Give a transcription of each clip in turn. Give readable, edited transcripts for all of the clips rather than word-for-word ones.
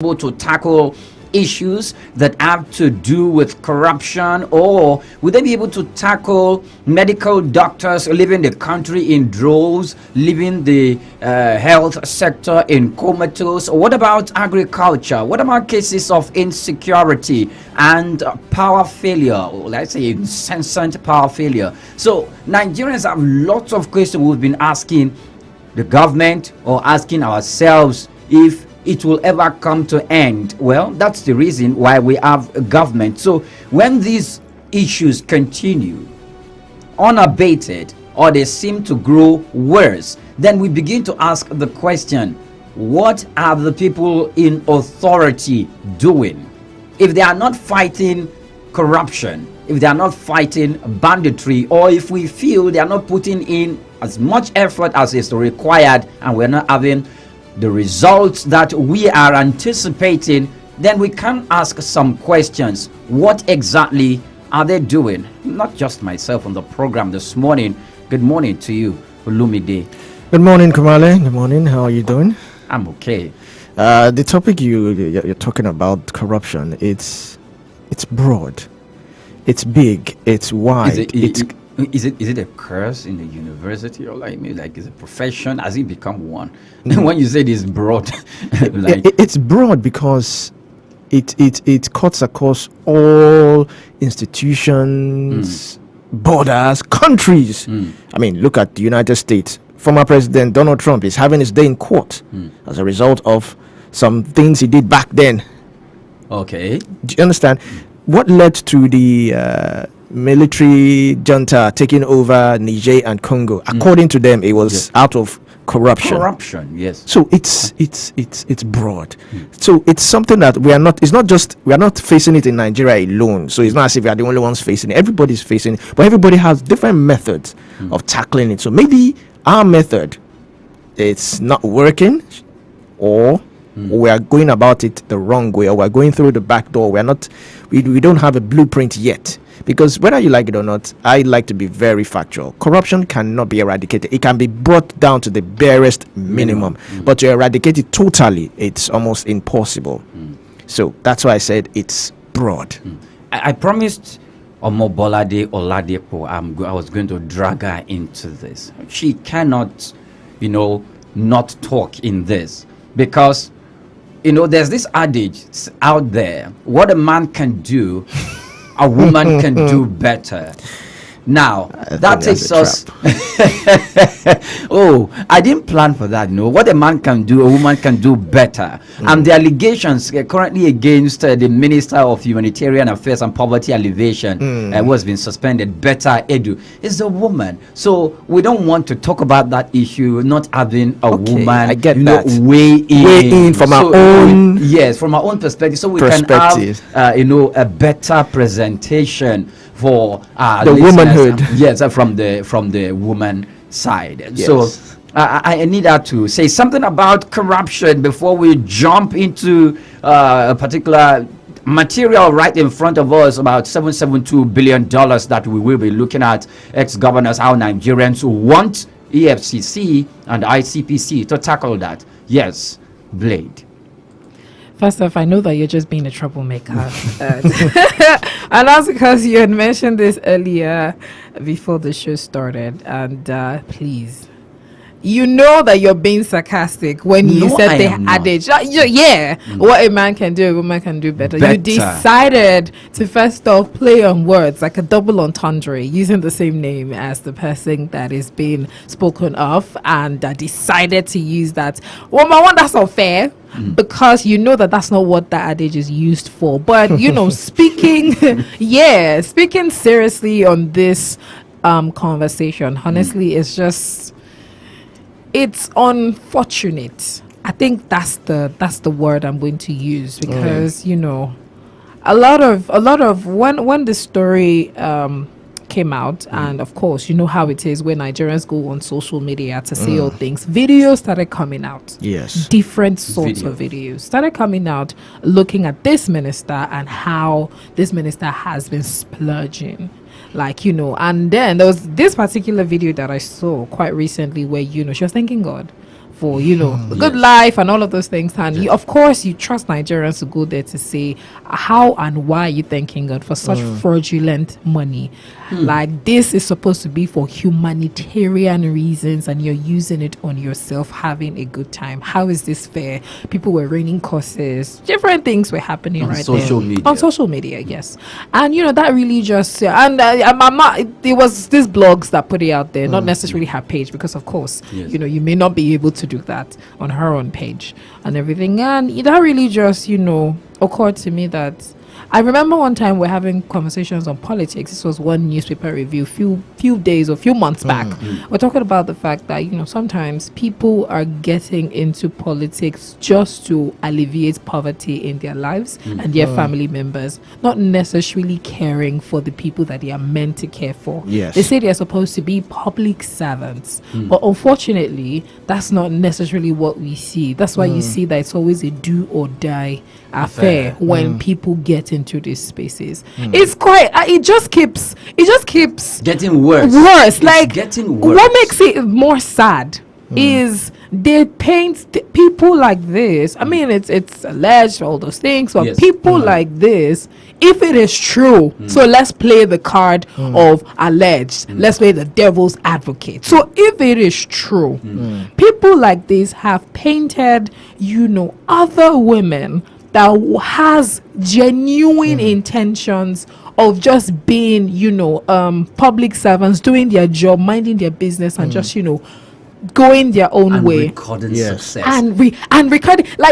able to tackle issues that have to do with corruption, or will they be able to tackle medical doctors leaving the country in droves, leaving the health sector in comatose? What about agriculture? What about cases of insecurity and power failure, or let's say incessant power failure? So Nigerians have lots of questions we've been asking the government or asking ourselves if it will ever come to end. Well, that's the reason why we have a government. So when these issues continue unabated, or they seem to grow worse, then we begin to ask the question, what are the people in authority doing? If they are not fighting corruption, if they are not fighting banditry, or if we feel they are not putting in as much effort as is required and we're not having the results that we are anticipating, then we can ask some questions. What exactly are they doing? Not just myself on the program this morning. Good morning to you, Olumide. Good morning, Kumale. Good morning. How are you doing? I'm okay. The topic you're talking about, corruption, it's broad, it's big, it's wide. Is it a curse in the university, or like is a profession? Has it become one? When you say it's broad, it's broad because it cuts across all institutions, borders, countries. I mean, look at the United States. Former President Donald Trump is having his day in court as a result of some things he did back then. Okay. Do you understand? What led to the military junta taking over Niger and Congo? According to them, it was out of corruption. Yes. So it's broad. So it's something that we are not facing it in Nigeria alone. So it's not as if we are the only ones facing it. Everybody's facing it, but everybody has different methods of tackling it. So maybe our method, it's not working, or we are going about it the wrong way, or we're going through the back door. We don't have a blueprint yet. Because whether you like it or not, I like to be very factual. Corruption cannot be eradicated. It can be brought down to the barest minimum. But to eradicate it totally, it's almost impossible. So that's why I said it's broad. I promised Omobolade Oladipo I was going to drag her into this. She cannot, not talk in this. Because, there's this adage out there. What a man can do, a woman can do better. Now, that takes us... Oh, I didn't plan for that. No, what a man can do, a woman can do better. And the allegations currently against the Minister of Humanitarian Affairs and Poverty Alleviation, who has been suspended, Betta Edu, is a woman. So we don't want to talk about that issue, not having a woman I get that. weigh in from our own... Yes, from our own perspective. So we can have, a better presentation for the womanhood. Yes, from the woman side. Yes. So I need her to say something about corruption before we jump into a particular material right in front of us, about $772 billion that we will be looking at. Ex-governors, how Nigerians want EFCC and ICPC to tackle that. Yes, Blade. First off, I know that you're just being a troublemaker. And that's because you had mentioned this earlier before the show started. And please, you know that you're being sarcastic when you said the adage. What a man can do, a woman can do better. You decided to first off play on words like a double entendre, using the same name as the person that is being spoken of, and decided to use that. Well, my one, that's not fair. Because you know that that's not what that adage is used for. But speaking seriously on this conversation, honestly, it's unfortunate. I think that's the word I'm going to use, because a lot of when the story came out, and of course you know how it is when Nigerians go on social media to say all things, videos started coming out. Yes, different sorts of videos started coming out looking at this minister and how this minister has been splurging, and then there was this particular video that I saw quite recently where she was thanking God for, you know, the good life and all of those things. And you, of course, you trust Nigerians to go there to say how and why you're thanking God for such fraudulent money. Like, this is supposed to be for humanitarian reasons, and you're using it on yourself, having a good time. How is this fair? People were raining courses, different things were happening On right social there. media. On social media, yes. And, you know, that really just, and I'm not, there was these blogs that put it out there, not necessarily her page, because, of course, Yes. you know, you may not be able to do that on her own page and everything. And that really just, you know, occurred to me that I remember one time we're having conversations on politics. This was one newspaper review, few days or few months back. We're talking about the fact that, you know, sometimes people are getting into politics just to alleviate poverty in their lives and their family members, not necessarily caring for the people that they are meant to care for. Yes. They say they're supposed to be public servants, but unfortunately, that's not necessarily what we see. That's why you see that it's always a do or die affair when people get into these spaces. It's quite it just keeps Getting worse. worse. It's Like, getting worse. what makes it more sad is they paint people like this. I mean, it's alleged, all those things, but Yes. people like this, if it is true, so let's play the card of alleged. Let's play the devil's advocate. So if it is true, people like this have painted, you know, other women that has genuine intentions of just being, you know, public servants, doing their job, minding their business, and just, you know, going their own And way. recording Yes. success. And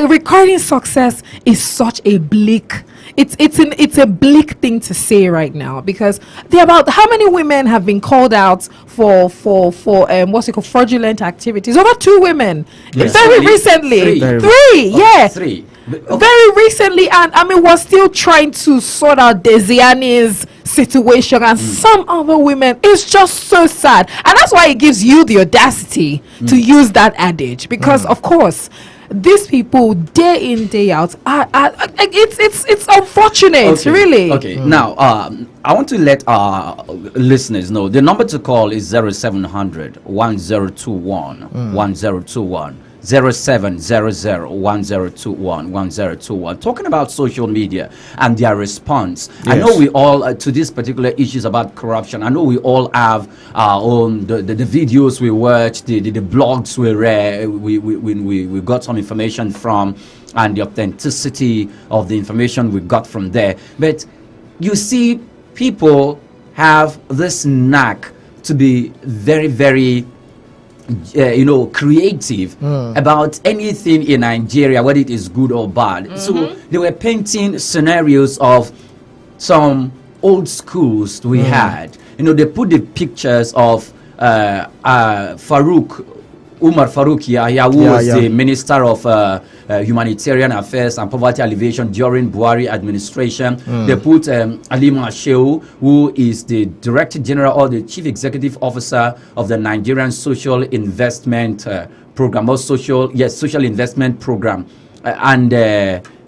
recording success is such a bleak. It's a bleak thing to say right now, because there about how many women have been called out for what's it called, fraudulent activities? Over 2 women Yes. very Three. recently. Three. Three, yeah. 3. Okay. Very recently, and I mean, we're still trying to sort out Desiani's situation and some other women. It's just so sad, and that's why it gives you the audacity to use that adage, because of course these people day in day out it's unfortunate, really. Okay. Now, I want to let our listeners know the number to call is 0700 1021 1021. 07001021 talking about social media and their response. I know we all to these particular issues about corruption. I know we all have our own the videos we watch, the blogs we read, we got some information from, and the authenticity of the information we got from there. But you see, people have this knack to be very, very creative about anything in Nigeria, whether it is good or bad. So they were painting scenarios of some old schools we had. You know, they put the pictures of Umar Farouk Yahya, who was the Minister of Humanitarian Affairs and Poverty Alleviation during Buhari administration. They put Alima Shehu, who is the Director General or the Chief Executive Officer of the Nigerian Social Investment Program, or Social Investment Program. And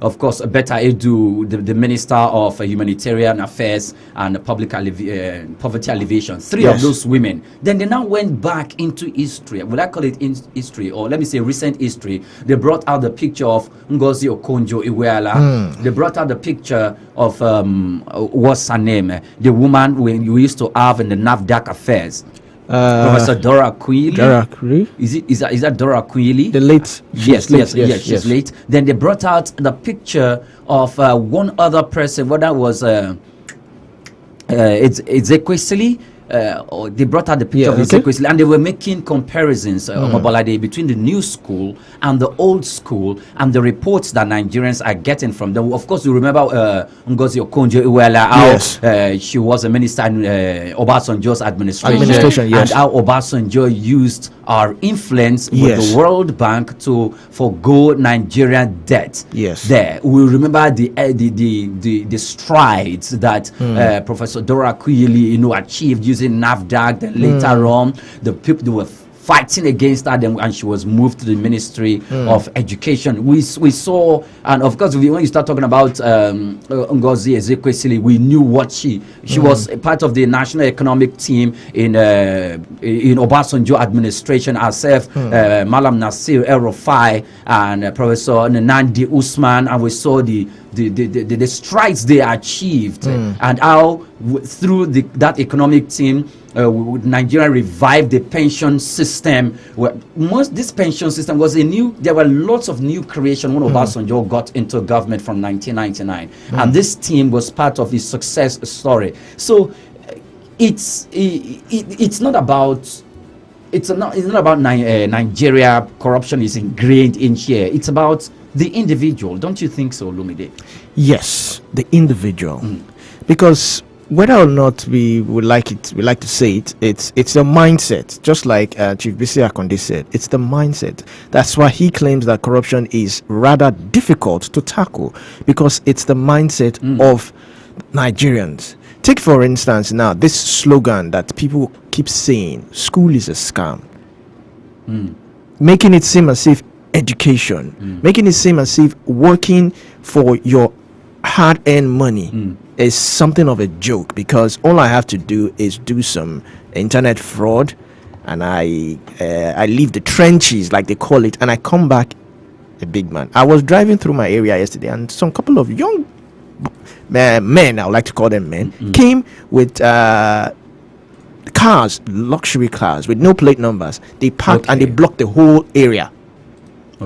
of course, Betta Edu, the Minister of Humanitarian Affairs and Poverty Alleviation. 3 of those women. Then they now went back into history. Will I call it history, or let me say recent history? They brought out the picture of Ngozi Okonjo-Iweala. They brought out the picture of what's her name? The woman we used to have in the NAFDAC affairs. Professor Dora Queely. Is that Dora Queely? The late. Yes, she's late. Then they brought out the picture of one other person. What that was? It's Ezekwesili. Or they brought out the picture of Ezekwesili, and they were making comparisons between the new school and the old school, and the reports that Nigerians are getting from them. Of course, you remember Ngozi Okonjo-Iweala, how she was a minister in Obasanjo's administration, and how Obasanjo used our influence with the World Bank to forgo Nigerian debt. There we remember the strides that Professor Dora Queely achieved using NAFDAC. Then later on, the people were fighting against that, and she was moved to the Ministry of Education. We saw, and of course, when you start talking about Ngozi Ezekwesili, we knew what she was a part of the national economic team in Obasanjo administration herself, Malam Nasir El-Rufai and Professor Nandi Usman, and we saw the strides they achieved and how through that economic team Nigeria revived the pension system. This pension system was there were lots of new creation when Obasanjo got into government from 1999, and this team was part of his success story. So it's not about Nigeria. Corruption is ingrained in here. It's about the individual. Don't you think so, Lumide? Yes, the individual. Because whether or not we like to say it, it's a mindset. Just like Chief Bisi Akande said, it's the mindset. That's why he claims that corruption is rather difficult to tackle, because it's the mindset of Nigerians. Take, for instance, now this slogan that people keep saying, school is a scam. Making it seem as if education, making it seem as if working for your hard-earned money is something of a joke, because all I have to do is do some internet fraud, and I leave the trenches, like they call it, and I come back a big man. I was driving through my area yesterday, and some couple of young men, I would like to call them men, came with cars, luxury cars with no plate numbers. They parked and they blocked the whole area.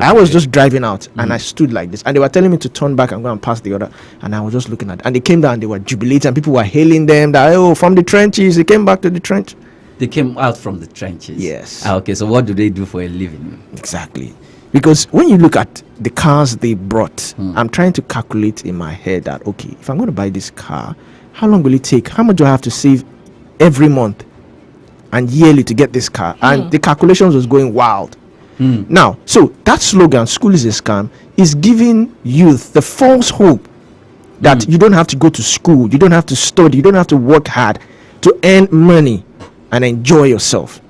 I was just driving out and I stood like this, and they were telling me to turn back and go and pass the other, and I was just looking at it. And they came down and they were jubilating, and people were hailing them that, from the trenches, they came back to the trench. They came out from the trenches. Yes. Okay, so what do they do for a living? Exactly. Because when you look at the cars they brought, I'm trying to calculate in my head that, okay, if I'm going to buy this car, how long will it take? How much do I have to save every month and yearly to get this car? And the calculations was going wild. Now, so that slogan, school is a scam, is giving youth the false hope that you don't have to go to school, you don't have to study, you don't have to work hard to earn money and enjoy yourself.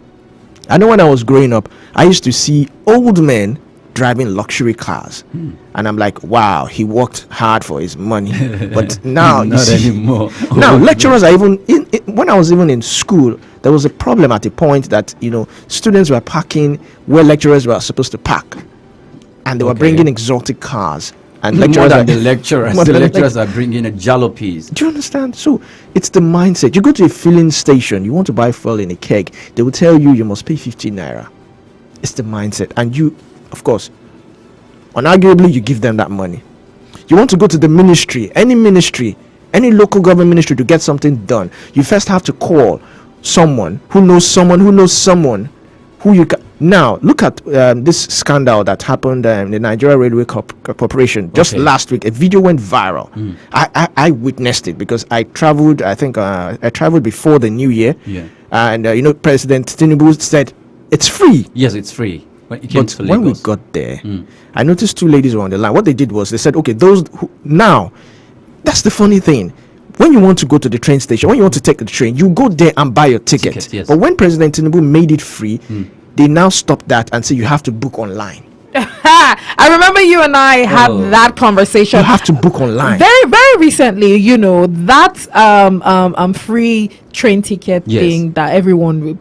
I know when I was growing up, I used to see old men driving luxury cars, and I'm like, wow, he worked hard for his money. But now you Not see, anymore. now lecturers are even when I was even in school, there was a problem at the point that students were parking where lecturers were supposed to park, and they were bringing exotic cars. And More than the lecturers lecturers are bringing a jalopies. Do you understand? So it's the mindset. You go to a filling station, you want to buy fuel in a keg, they will tell you must pay 15 naira. It's the mindset. And you, of course, unarguably, you give them that money. You want to go to the ministry, any local government ministry, to get something done, you first have to call someone who knows someone who you can. Now look at this scandal that happened in the Nigeria Railway Corporation just last week. A video went viral. I witnessed it because I traveled. I think I traveled before the new year. And President Tinubu said it's free. Yes, it's free. But when we got there, I noticed two ladies were on the line. What they did was they said, okay, now that's the funny thing. When you want to go to the train station, when you want to take the train, you go there and buy your ticket. Yes. But when President Tinubu made it free, they now stopped that and say you have to book online. I remember you and I had that conversation. You have to book online. Very, very recently, that free train ticket thing that everyone.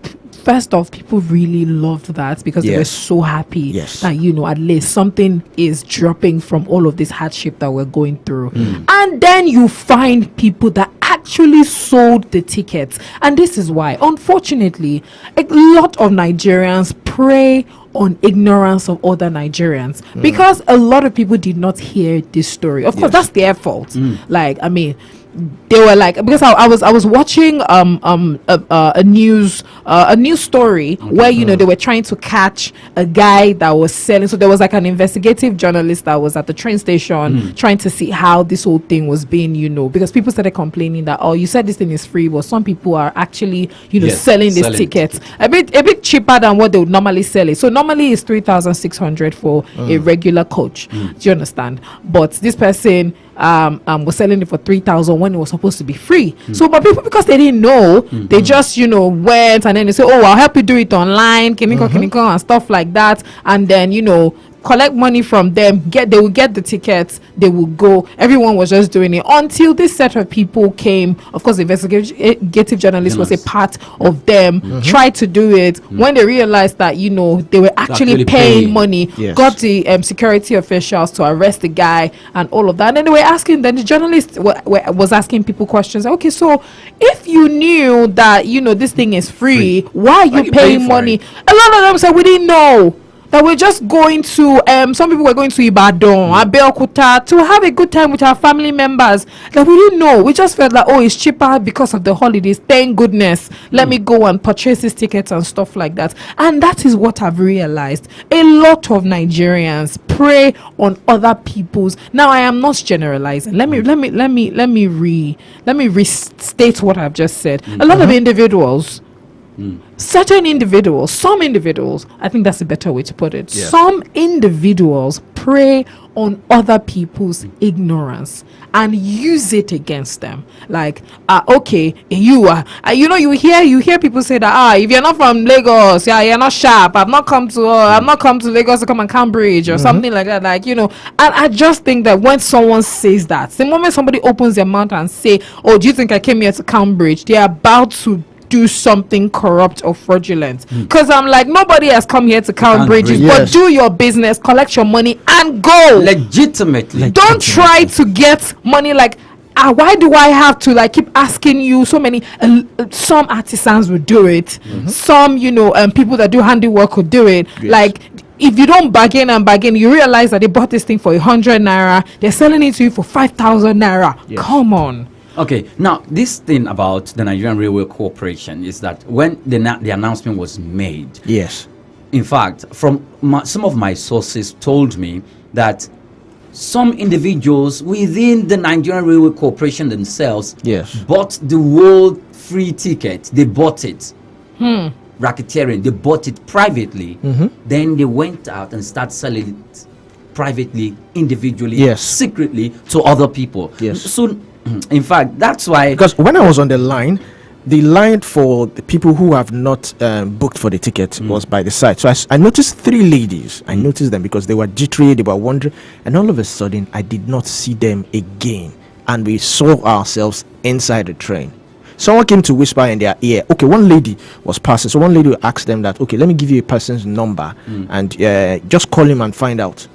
First off, people really loved that because they were so happy that, at least something is dropping from all of this hardship that we're going through. And then you find people that actually sold the tickets. And this is why, unfortunately, a lot of Nigerians prey on ignorance of other Nigerians because a lot of people did not hear this story. Of course, that's their fault. They were like, because I was watching a news story where they were trying to catch a guy that was selling. So there was like an investigative journalist that was at the train station trying to see how this whole thing was being, because people started complaining that you said this thing is free, but some people are actually selling these tickets a bit cheaper than what they would normally sell it. So normally it's 3,600 for a regular coach. Do you understand? But this person was selling it for 3,000 when it was supposed to be free. So, but people, because they didn't know, they just, went, and then they say, oh, I'll help you do it online, kiniko, and stuff like that. And then, collect money from them, they will get the tickets, they will go. Everyone was just doing it until this set of people came. Of course, the investigative journalist was a part of them, tried to do it. When they realized that, they were actually paying money, got the security officials to arrest the guy and all of that. And then they were asking, then the journalist was asking people questions. Okay, so if you knew that, this thing is free, why are you paying money? A lot of them said, we didn't know. That we're just going to some people were going to Ibadan, Abeokuta, to have a good time with our family members. That we didn't know. We just felt like, oh, it's cheaper because of the holidays. Thank goodness. Let me go and purchase these tickets and stuff like that. And that is what I've realized. A lot of Nigerians prey on other people's. Now, I am not generalizing. Let me restate what I've just said. A lot of individuals. Certain individuals, some individuals, I think that's a better way to put it. Yeah. Some individuals prey on other people's ignorance and use it against them. Like, okay, you hear people say that, if you're not from Lagos, you're not sharp. I've not come to Lagos to come and Cambridge or something like that. Like, and I just think that when someone says that, the moment somebody opens their mouth and say, oh, do you think I came here to Cambridge? They're about to do something corrupt or fraudulent, because I'm like, nobody has come here to Cambridge, but do your business, collect your money and go legitimately. Don't try to get money like, why do I have to like keep asking you so many? Some artisans will do it, some people that do handiwork will do it. Like, if you don't bargain, you realize that they bought this thing for 100 naira, they're selling it to you for 5,000 naira. Come on. Okay, now this thing about the Nigerian Railway Corporation is that when the announcement was made, in fact, from some of my sources told me that some individuals within the Nigerian Railway Corporation themselves bought the world free ticket. They bought it. Racketeering. They bought it privately. Then they went out and started selling it privately, individually, secretly to other people. So, in fact, that's why, because when I was on the line for the people who have not booked for the ticket was by the side. So I noticed three ladies. I noticed them because they were jittery, they were wondering, and all of a sudden I did not see them again, and we saw ourselves inside the train. Someone came to whisper in their ear. Okay, one lady was passing, so one lady asked them that, okay, let me give you a person's number and just call him and find out.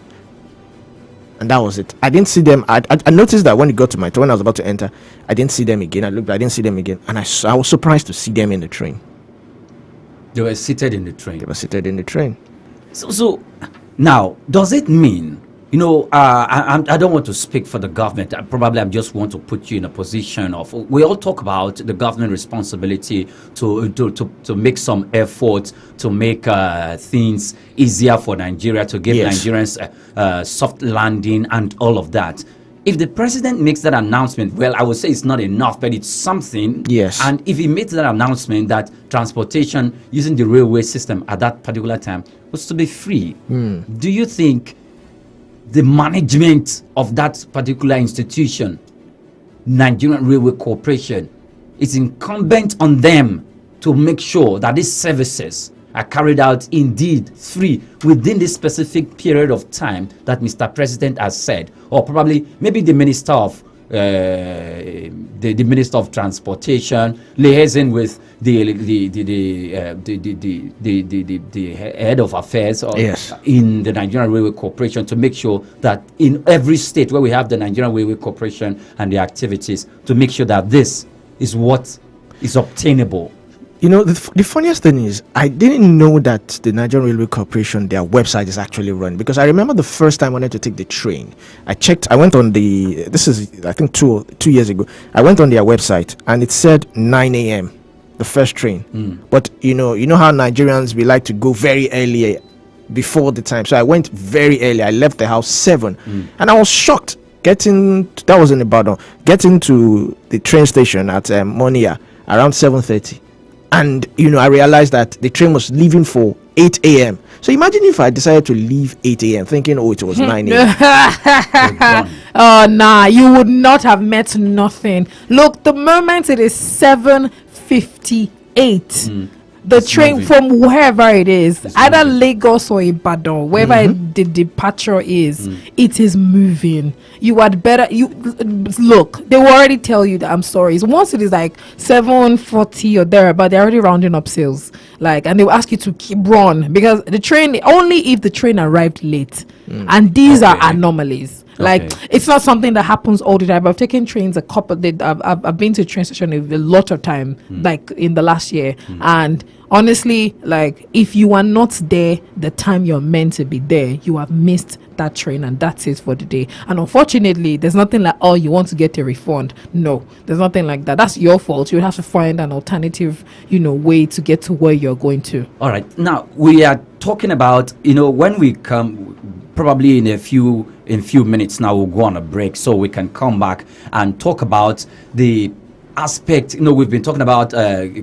And that was it. I didn't see them. I noticed that when it got to my turn, when I was about to enter, I didn't see them again. I didn't see them again. And I was surprised to see them in the train. They were seated in the train. So now, does it mean, I don't want to speak for the government. I'm just want to put you in a position of, we all talk about the government responsibility to make some efforts to make things easier for Nigeria, to give Nigerians soft landing and all of that. If the president makes that announcement, well, I would say it's not enough, but it's something. And if he makes that announcement that transportation using the railway system at that particular time was to be free, do you think the management of that particular institution, Nigerian Railway Corporation, it's incumbent on them to make sure that these services are carried out indeed free within this specific period of time that Mr. President has said, or probably maybe the Minister of the Minister of Transportation liaising with the head of affairs in the Nigerian Railway Corporation to make sure that in every state where we have the Nigerian Railway Corporation and the activities, to make sure that this is what is obtainable. The funniest thing is, I didn't know that the Nigerian Railway Corporation, their website is actually run, because I remember the first time I wanted to take the train, I went on this is I think 2 years ago, I went on their website and it said 9 a.m. the first train. But you know how Nigerians, we like to go very early before the time. So I went very early. I left the house 7 and I was shocked that was in Ibadan, getting to the train station at Monia around 7:30. And I realized that the train was leaving for 8 a.m. So imagine if I decided to leave 8 a.m. thinking, oh, it was 9 a.m. Oh, nah, you would not have met nothing. Look, the moment it is 7:58, the train moving. from wherever it is, It's either moving. Lagos or Ibadan, wherever the departure is, it is moving. You had better look. They will already tell you that I'm sorry. So once it is like 7:40 or thereabout, they're already rounding up sales. Like, and they will ask you to keep run because the train only if the train arrived late, and these are Okay. anomalies. Like, Okay. it's not something that happens all the time. I've taken trains a couple. I've been to a train station a lot of time, like in the last year. And honestly, like, if you are not there the time you're meant to be there, you have missed that train, and that's it for the day. And unfortunately, there's nothing like, oh, you want to get a refund. No, there's nothing like that. That's your fault. You have to find an alternative, way to get to where you're going to. All right. Now we are talking about, when we come, probably in a few minutes now, we'll go on a break so we can come back and talk about the aspect. We've been talking about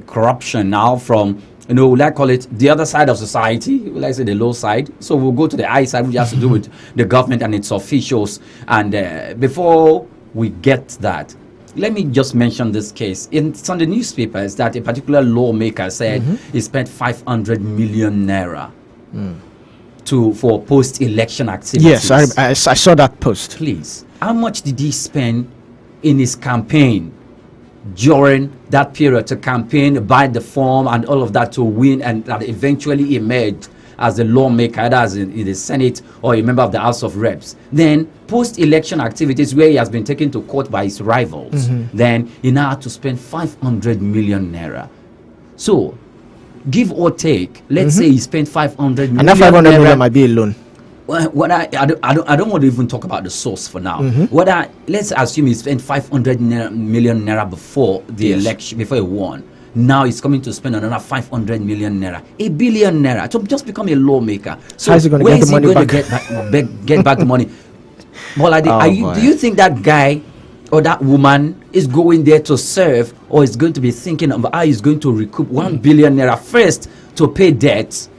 corruption now from, will I call it the other side of society? Will I say the low side? So we'll go to the high side, which has to do with the government and its officials. And before we get that, let me just mention this case. It's on the newspapers that a particular lawmaker said he spent 500 million naira for post-election activities. Yes, I saw that post. Please, how much did he spend in his campaign during that period to campaign, buy the form and all of that to win, and that eventually emerged as a lawmaker, either as in the Senate or a member of the House of Reps? Then post-election activities where he has been taken to court by his rivals, then he now had to spend 500 million naira. So, give or take, let's say he spent 500 million. And that 500 naira. million might be a loan. What I don't want to even talk about the source for now. Let's assume he spent 500 million naira before the election, before he won. Now he's coming to spend another 500 million naira, 1 billion naira to just become a lawmaker. So how is he going to get the money back? Get back the money? Well, do you think that guy or that woman is going there to serve, or is going to be thinking of how he's going to recoup 1 billion naira first to pay debts?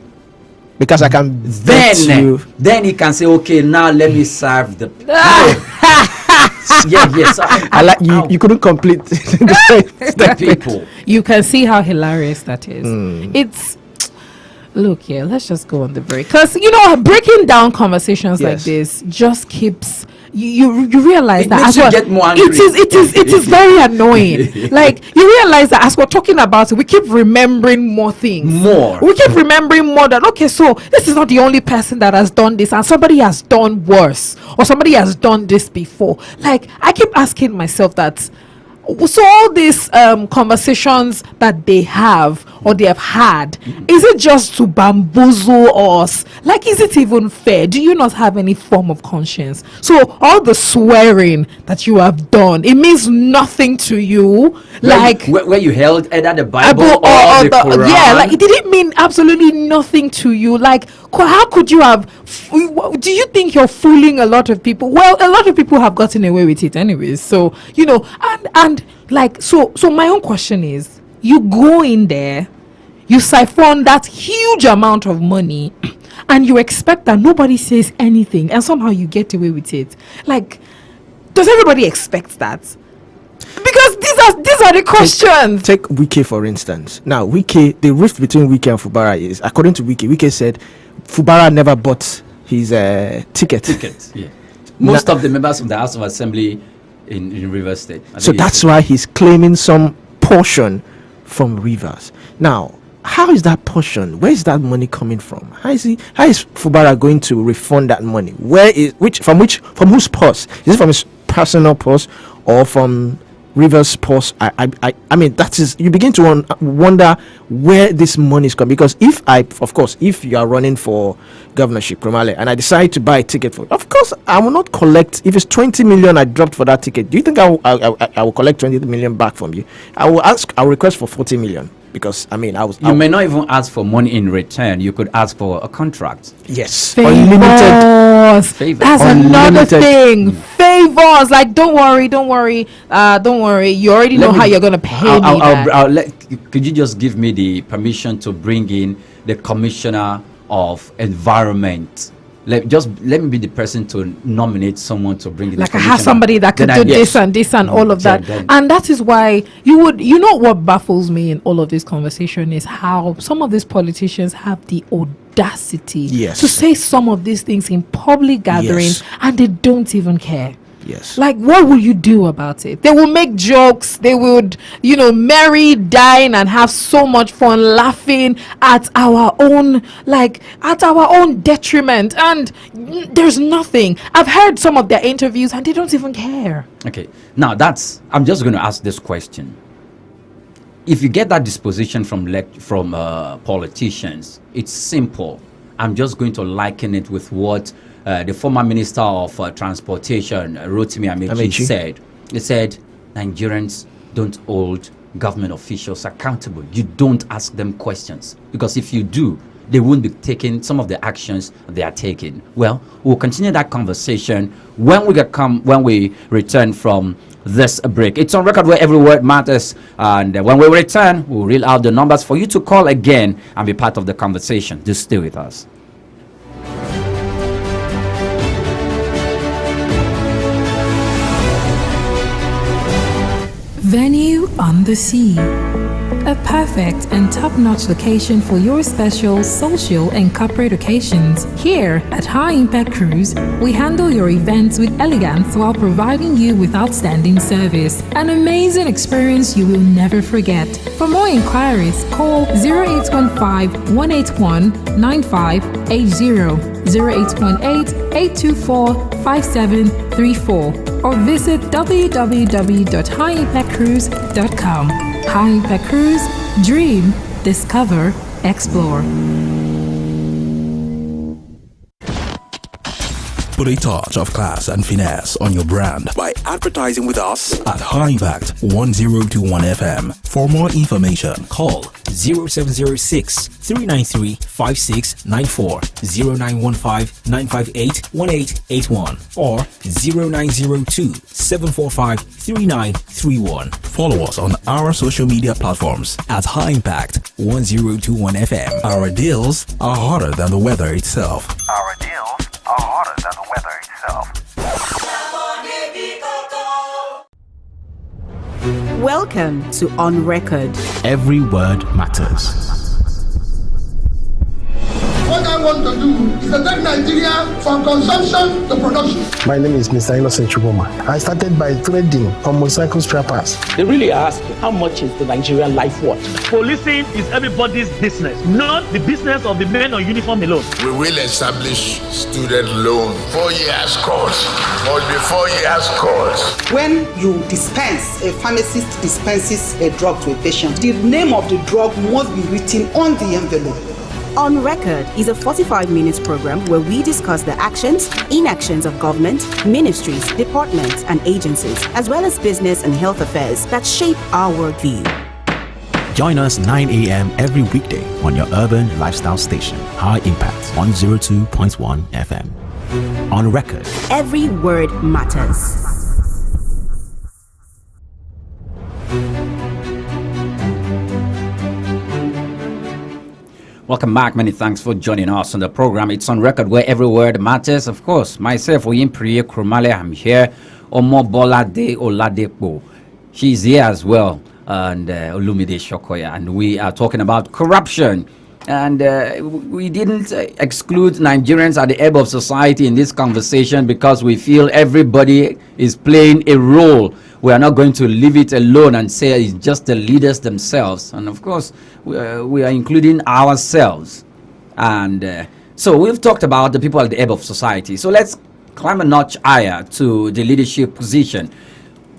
Because I can bet you. Then he can say, okay, now let me serve the yes. I like you. You couldn't complete the people. You can see how hilarious that is. It's look here. Let's just go on the break, because breaking down conversations like this just keeps. You realize that makes you get more angry. It is very annoying. Like, you realize that as we're talking about it, we keep remembering more things. We keep remembering more that, okay, so this is not the only person that has done this, and somebody has done worse, or somebody has done this before. Like, I keep asking myself that. So all these conversations that they have or they have had, is it just to bamboozle us? Like, is it even fair? Do you not have any form of conscience? So all the swearing that you have done, it means nothing to you. Where you held either the Bible or the Quran. Yeah, like, it didn't mean absolutely nothing to you. Like, how could you have? Do you think you're fooling a lot of people? Well, a lot of people have gotten away with it anyways. So and like, so my own question is, you go in there, you siphon that huge amount of money, and you expect that nobody says anything, and somehow you get away with it. Like, does everybody expect that? Because these are the questions. Take Wike for instance. Now, Wike, the rift between Wike and Fubara is, according to Wike said Fubara never bought his ticket. Yeah. Most of the members of the House of Assembly in Rivers State. So that's why he's claiming some portion from Rivers. Now, how is that portion? Where is that money coming from? How is Fubara going to refund that money? From whose purse? Is it from his personal purse or from Rivers purse? I mean, that is, you begin to wonder where this money is coming. Because if you are running for governorship, Kromale, and I decide to buy a ticket for, of course I will not collect. If it's 20 million I dropped for that ticket, do you think I will collect 20 million back from you? I will request for 40 million. because I mean, You may not even ask for money in return. You could ask for a contract. yes, Favors. Favors. That's another Unlimited. thing. Favors. Like, don't worry. You already know how you're gonna pay me. that. Could you just give me the permission to bring in the commissioner of environment? Let me be the person to nominate someone to bring in. Like, the I have commissioner. somebody that could Then do this and this and all of Yeah, that. then- And that is why you know what baffles me in all of this conversation is how some of these politicians have the audacity Yes. to say some of these things in public gatherings, and they don't even care. yes. Like, what will you do about it? They will make jokes. They would, marry, dine, and have so much fun laughing at our own detriment. And there's nothing. I've heard some of their interviews, and they don't even care. Okay, now I'm just going to ask this question. If you get that disposition from politicians, it's simple. I'm just going to liken it with what the former Minister of Transportation, Rotimi Amechi, said. He said, Nigerians don't hold government officials accountable. You don't ask them questions, because if you do, they won't be taking some of the actions they are taking. Well, we'll continue that conversation when we return from this break. It's on record where every word matters, and when we return, we'll reel out the numbers for you to call again and be part of the conversation. Just stay with us. Venue on the Sea. A perfect and top-notch location for your special social and corporate occasions. Here at High Impact Cruise, we handle your events with elegance while providing you with outstanding service. An amazing experience you will never forget. For more inquiries, call 0815-181-9580, 0818-824-5734, or visit www.highimpactcruise.com. High Impact Cruise, dream, discover, explore. Put a touch of class and finesse on your brand by advertising with us at High Impact 1021 FM. For more information, call 0706 393 5694, 0915 958 1881, or 0902 745 3931. Follow us on our social media platforms at High Impact 1021 FM. Our deals are hotter than the weather itself. Our deals are hotter than the weather itself. Welcome to On Record. Every word matters. What I want to do is to take Nigeria from consumption to production. My name is Mr. Innocent Chuboma. I started by trading on motorcycle spare parts. They really ask, how much is the Nigerian life worth? Policing is everybody's business, not the business of the men on uniform alone. We will establish student loan 4 years course, but before years course. When you dispense, a pharmacist dispenses a drug to a patient, the name of the drug must be written on the envelope. On Record is a 45-minute program where we discuss the actions, inactions of government, ministries, departments, and agencies, as well as business and health affairs that shape our worldview. Join us 9 a.m. every weekday on your urban lifestyle station, High Impact 102.1 FM. On Record. Every word matters. Welcome back. Many thanks for joining us on the program. It's on record where every word matters. Of course, myself, Oyinpriye Krumale, I'm here. Omobolade Oladepo, she's here as well. And Olumide Shokoya. And we are talking about corruption. And we didn't exclude Nigerians at the ebb of society in this conversation because we feel everybody is playing a role. We are not going to leave it alone and say it's just the leaders themselves. And of course, we are including ourselves. And so we've talked about the people at the ebb of society. So let's climb a notch higher to the leadership position.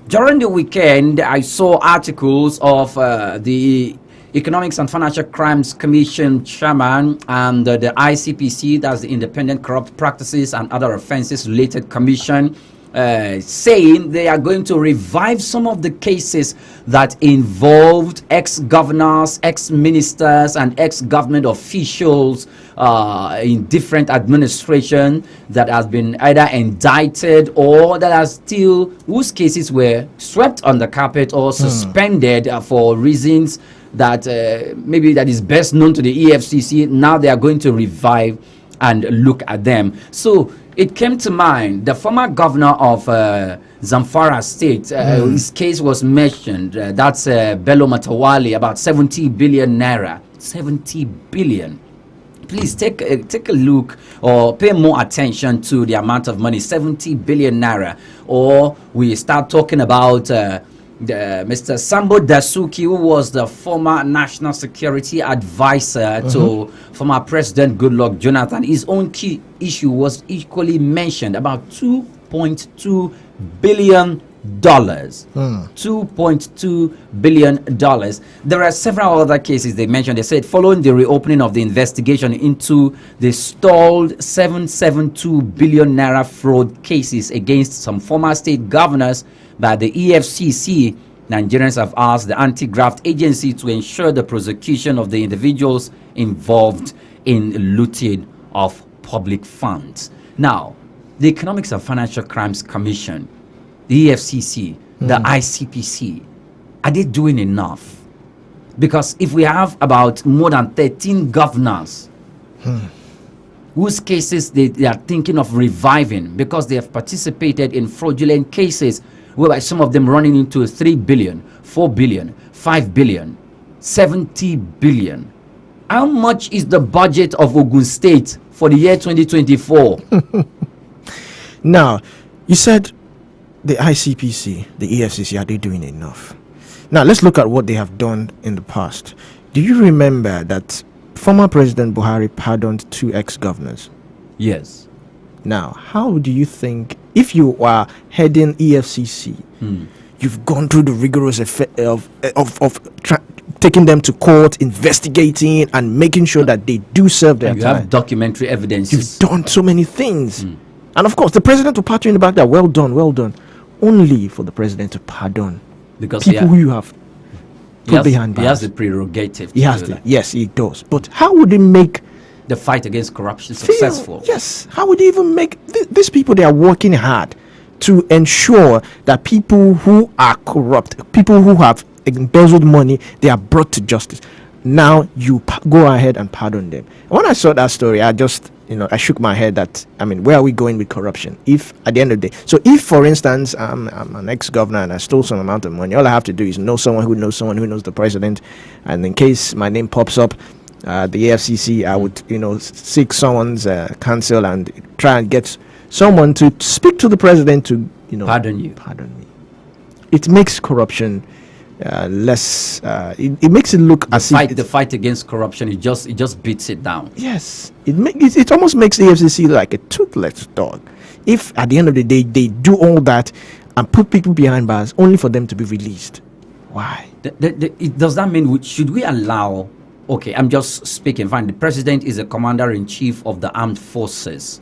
During the weekend, I saw articles of the Economics and Financial Crimes Commission chairman and the ICPC, that's the Independent Corrupt Practices and Other Offences Related Commission, saying they are going to revive some of the cases that involved ex-governors, ex-ministers, and ex-government officials in different administration that has been either indicted or that are still, whose cases were swept on the carpet or suspended for reasons that maybe that is best known to the EFCC. Now they are going to revive and look at them. So it came to mind, the former governor of Zamfara State, his case was mentioned. That's Bello Matawali, about 70 billion naira. 70 billion. Please take a look or pay more attention to the amount of money, 70 billion naira. Or we start talking about Mr. Sambo Dasuki, who was the former national security advisor to former President Goodluck Jonathan. His own key issue was equally mentioned, about $2.2 billion. $2.2 billion. There are several other cases they mentioned. They said following the reopening of the investigation into the stalled 772 billion naira fraud cases against some former state governors by the EFCC, Nigerians have asked the anti-graft agency to ensure the prosecution of the individuals involved in looting of public funds. Now, the Economics and Financial Crimes Commission, the EFCC, the ICPC, are they doing enough? Because if we have about more than 13 governors whose cases they are thinking of reviving because they have participated in fraudulent cases, whereby some of them running into 3 billion, 4 billion, 5 billion, 70 billion. How much is the budget of Ogun State for the year 2024? Now, you said the ICPC, the EFCC, are they doing enough? Now, let's look at what they have done in the past. Do you remember that former President Buhari pardoned 2 ex-governors? Yes. Now, how do you think, if you are heading EFCC, you've gone through the rigorous effect of taking them to court, investigating, and making sure that they do serve their time. You have documentary evidence. You've done so many things. And of course, the president will pat you in the back that, well done, well done. Only for the president to pardon because people who you have put behind bars. He has the prerogative. Yes, he does. But how would he make the fight against corruption successful? Yes. How would he even make these people? They are working hard to ensure that people who are corrupt, people who have embezzled money, they are brought to justice. Now you go ahead and pardon them. When I saw that story, I just, I shook my head that, where are we going with corruption? If at the end of the day, so if, for instance, I'm an ex-governor and I stole some amount of money, all I have to do is know someone who knows the president, and in case my name pops up, the AFCC, I would, seek someone's counsel and try and get someone to speak to the president to, pardon you. Pardon me. It makes corruption less. It makes it look as if the fight against corruption. It just beats it down. Yes, it almost makes the EFCC like a toothless dog. If at the end of the day they do all that and put people behind bars only for them to be released, why? Does that mean should we allow? Okay, I'm just speaking. Fine, the president is a commander-in-chief of the armed forces,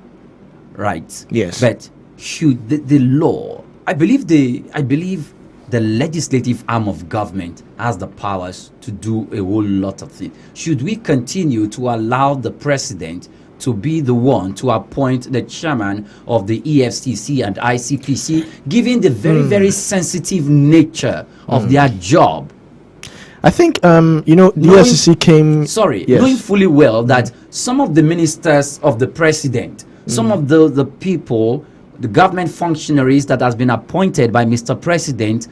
right? Yes. But should the law? I believe the legislative arm of government has the powers to do a whole lot of things. Should we continue to allow the president to be the one to appoint the chairman of the EFCC and ICPC, given the very, very sensitive nature of their job? I think, the EFCC came... knowing fully well that some of the ministers of the president, some of the people, the government functionaries that has been appointed by Mr. President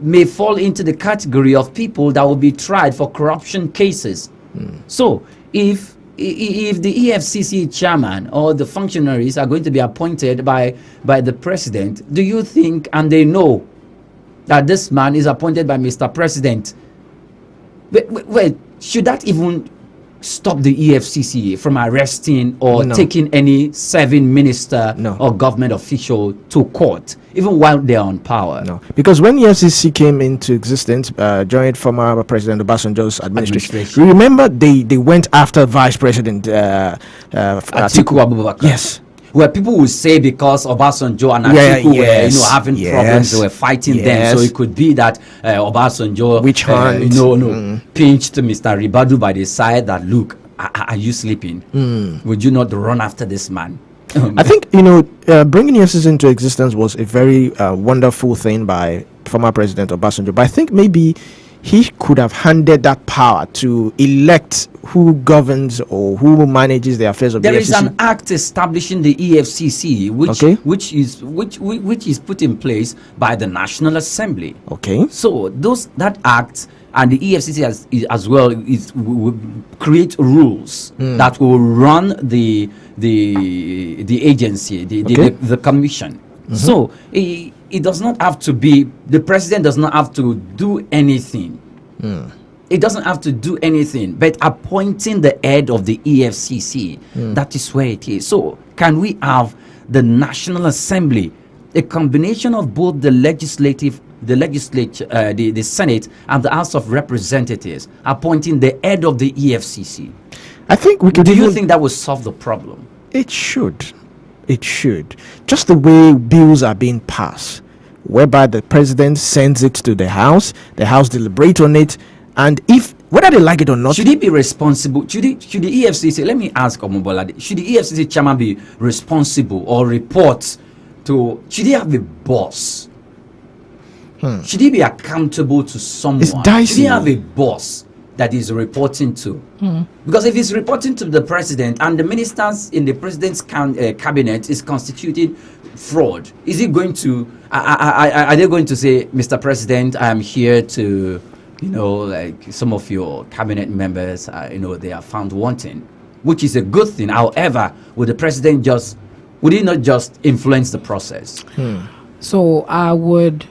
may fall into the category of people that will be tried for corruption cases. So if the EFCC chairman or the functionaries are going to be appointed by the president, do you think, and they know that this man is appointed by Mr. President, wait, should that even stop the EFCC from arresting or taking any serving minister or government official to court, even while they are on power? No, because when EFCC came into existence during former President Obasanjo's administration, remember they went after Vice President Atiku Abubakar. Yes. Well, people will say because Obasanjo and Atiku were, having problems, they were fighting them. So it could be that Obasanjo, pinched Mr. Ribadu by the side that, look, are you sleeping? Would you not run after this man? I think, bringing EFCC into existence was a very wonderful thing by former President Obasanjo. But I think maybe he could have handed that power to elect who governs or who manages the affairs of the EFCC. There is an act establishing the EFCC, which is put in place by the National Assembly. Okay. So that act and the EFCC as well will create rules that will run the agency, the commission. So it does not have to be, the president does not have to do anything. It doesn't have to do anything, but appointing the head of the EFCC, that is where it is. So can we have the National Assembly, a combination of both the legislature, the Senate and the House of Representatives, appointing the head of the EFCC? I think we could. Do you think that will solve the problem? It should. It should. Just the way bills are being passed, whereby the president sends it to the House deliberates on it, and if whether they like it or not, should he be responsible? Should the EFCC? Let me ask Omobolade. Should the EFCC chairman be responsible or report to? Should he have a boss? Should he be accountable to someone? It's dicey. Should he have a boss that is reporting to? Because if he's reporting to the president and the ministers in the president's cabinet is constituting fraud, is he going to? Are they going to say, Mr. President, I am here to, like some of your cabinet members, they are found wanting, which is a good thing. However, would he not just influence the process? So I would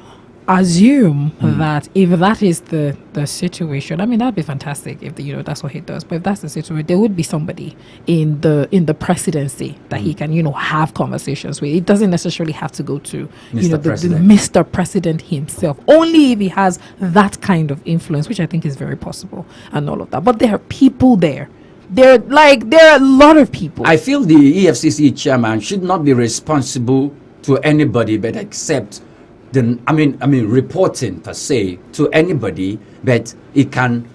assume that if that is the situation, I mean, that'd be fantastic if that's what he does. But if that's the situation, there would be somebody in the presidency that he can have conversations with. It doesn't necessarily have to go to the Mr. President himself. Only if he has that kind of influence, which I think is very possible, and all of that. But there are people there. There are a lot of people. I feel the EFCC chairman should not be responsible to anybody, but except reporting per se to anybody, but it can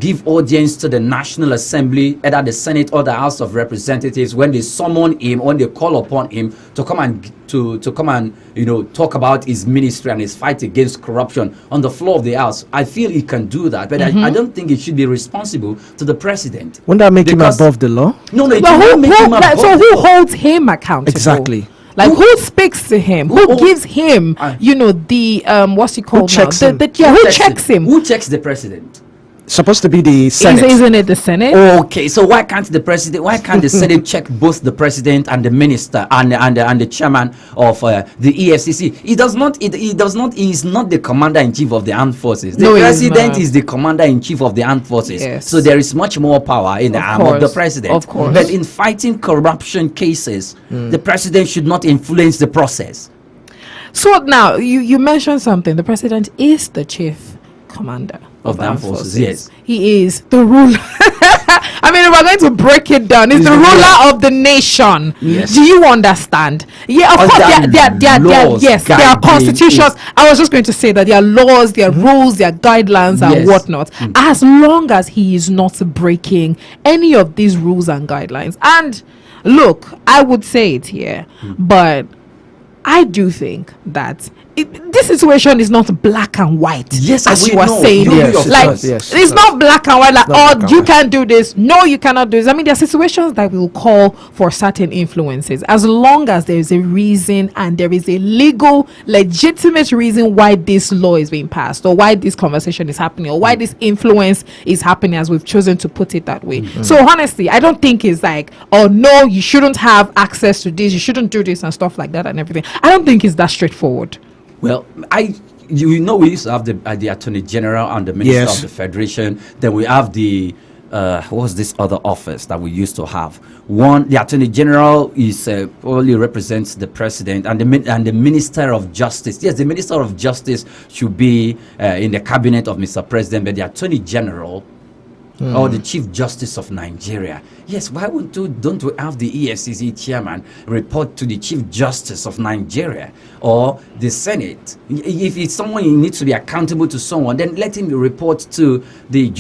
give audience to the National Assembly, either the Senate or the House of Representatives, when they summon him, when they call upon him to come and talk about his ministry and his fight against corruption on the floor of the House. I feel he can do that, but I don't think it should be responsible to the president. Wouldn't that make him above the law? No, it won't make him above. So who holds him accountable? Exactly. Like who speaks to him? Who gives him, the what's he called? Who checks him? Who checks him? Who checks the president? Supposed to be the Senate. Isn't it the Senate? Okay, so why can't the Senate check both the president and the minister and the chairman of the EFCC? He is not the commander-in-chief of the armed forces. The president is the commander-in-chief of the armed forces. Yes. So there is much more power in the arm of the president. Of course. But in fighting corruption cases, the president should not influence the process. So now you mentioned something. The president is the chief commander of the armed forces. Yes, he is the ruler. I mean, if we're going to break it down, he's the ruler of the nation. Yes. Do you understand? Yeah, of course. There are constitutions. I was just going to say that there are laws, there are rules, there are guidelines and whatnot. As long as he is not breaking any of these rules and guidelines. And look, I would say it here, but I do think that this situation is not black and white. Yes, as you were saying. It's not black and white. You can't do this. No, you cannot do this. I mean, there are situations that will call for certain influences. As long as there is a reason and there is a legal, legitimate reason why this law is being passed, or why this conversation is happening, or why this influence is happening, as we've chosen to put it that way. So honestly, I don't think it's like, oh no, you shouldn't have access to this, you shouldn't do this and stuff like that and everything. I don't think it's that straightforward. Well, we used to have the Attorney General and the Minister of the Federation. Then we have the what's this other office that we used to have? The Attorney General is probably represents the President, and the Minister of Justice. Yes, the Minister of Justice should be in the cabinet of Mr. President, but the Attorney General or the Chief Justice of Nigeria. Yes, why don't we have the EFCC chairman report to the Chief Justice of Nigeria or the Senate? If it's someone who needs to be accountable to someone, then let him report to the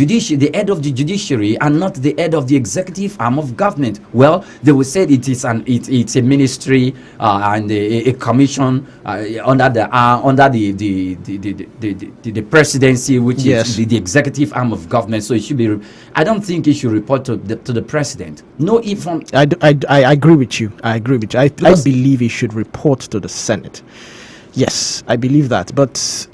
head of the judiciary, and not the head of the executive arm of government. Well, they will say it's a ministry and a commission under the presidency, which is the executive arm of government. So it should be. I don't think it should report to the president. No, even I agree with you. I believe he should report to the Senate. Yes, I believe that. But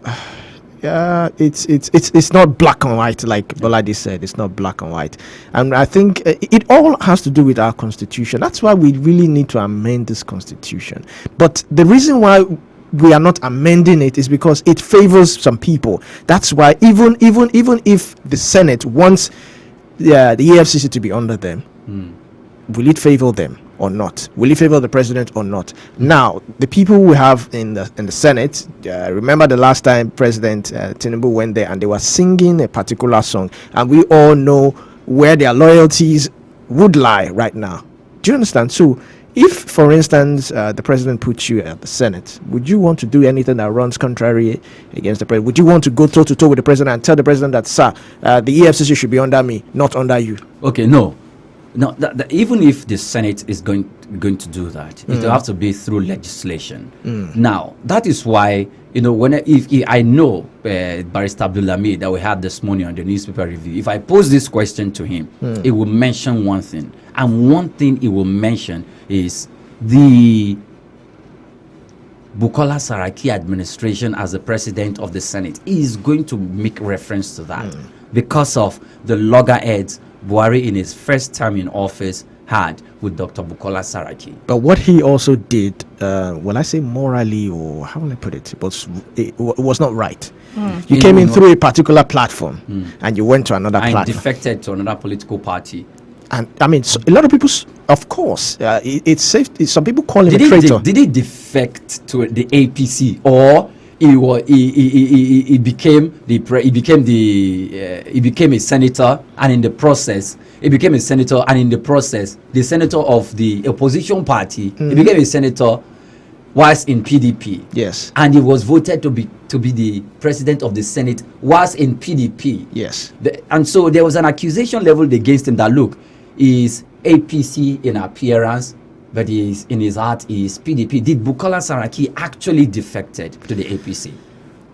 it's not black and white, like Bolade said. It's not black and white, and I think it all has to do with our constitution. That's why we really need to amend this constitution. But the reason why we are not amending it is because it favors some people. That's why even if the Senate wants the EFCC to be under them, will it favor them or not? Will it favor the president or not? Now, the people we have in the Senate, remember the last time President Tinubu went there and they were singing a particular song, and we all know where their loyalties would lie right now. Do you understand? So if, for instance, the president puts you at the Senate, would you want to do anything that runs contrary against the president? Would you want to go toe to toe with the president and tell the president that, sir, the EFCC should be under me, not under you? Okay, no. Even if the Senate is going to do that, it will have to be through legislation. Now, that is why, if I know Barrister Abdulhamid that we had this morning on the newspaper review, if I pose this question to him, he will mention one thing. And one thing he will mention is the Bukola Saraki administration as the president of the Senate. He is going to make reference to that because of the loggerheads Buhari in his first time in office had with Dr. Bukola Saraki. But what he also did, will I say morally, or how will I put it, it was not right. You came in through a particular platform and you went to another platform. And defected to another political party. And I mean, so a lot of people, of course, it's safe. Some people call him a traitor. Did he defect to the APC, or he became a senator, and in the process the senator of the opposition party, he became a senator whilst in PDP. Yes. And he was voted to be the president of the Senate whilst in PDP. Yes. And so there was an accusation leveled against him that, look, is APC in appearance, but in his heart is PDP. Did Bukola Saraki actually defected to the APC?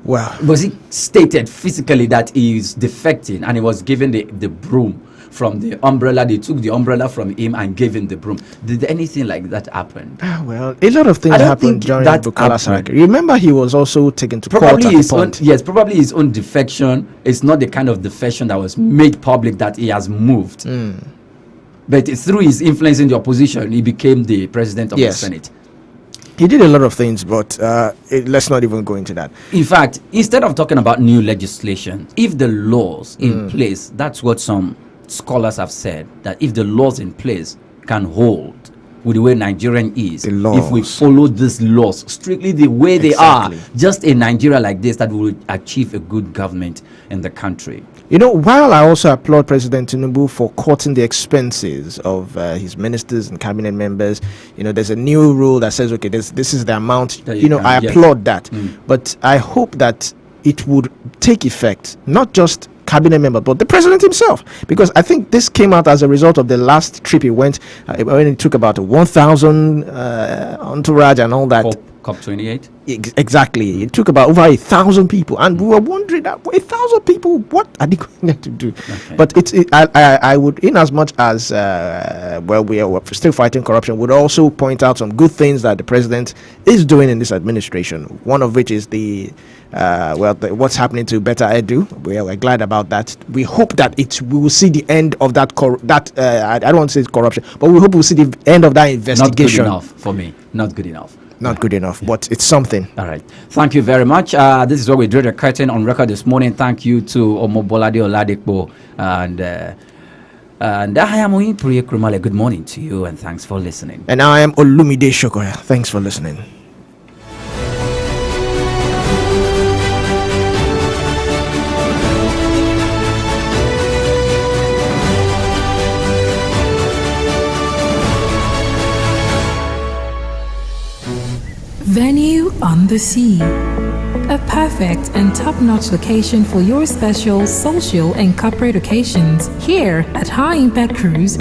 Well, was it stated physically that he is defecting, and he was given the broom from the umbrella? They took the umbrella from him and gave him the broom. Did anything like that happen? Well, a lot of things happened during Bukola Saraki. Remember, he was also taken to court at the point. Yes, probably his own defection. It's not the kind of defection that was made public that he has moved. But through his influence in the opposition, he became the president of the Senate. He did a lot of things, but let's not even go into that. In fact, instead of talking about new legislation, if the laws in place, that's what some scholars have said, that if the laws in place can hold with the way Nigerian is, if we follow these laws strictly the way they are, just in Nigeria like this, that will achieve a good government in the country. While I also applaud President Tinubu for cutting the expenses of his ministers and cabinet members, there's a new rule that says, okay, this is the amount, I applaud that. But I hope that it would take effect, not just cabinet member, but the president himself, because I think this came out as a result of the last trip he went when he took about 1,000 entourage and all that. COP28? Exactly. It took about over 1,000 people, and we were wondering that 1,000 people, what are they going to do? Okay. But I would, in as much as we are still fighting corruption, would also point out some good things that the president is doing in this administration. One of which is what's happening to Better Edu. We're glad about that. We hope that we will see the end of that. I don't want to say corruption, but we hope we'll see the end of that investigation. Not good enough for me. Not good enough. Not good enough, but it's something. All right. Thank you very much. This is where we drew the curtain on record this morning. Thank you to Omobolade Oladekpo and I am Oyipriye Krumale. Good morning to you, and thanks for listening. And I am Olumide Shokoya. Thanks for listening. the Sea. A perfect and top-notch location for your special social and corporate occasions. Here at High Impact Cruise,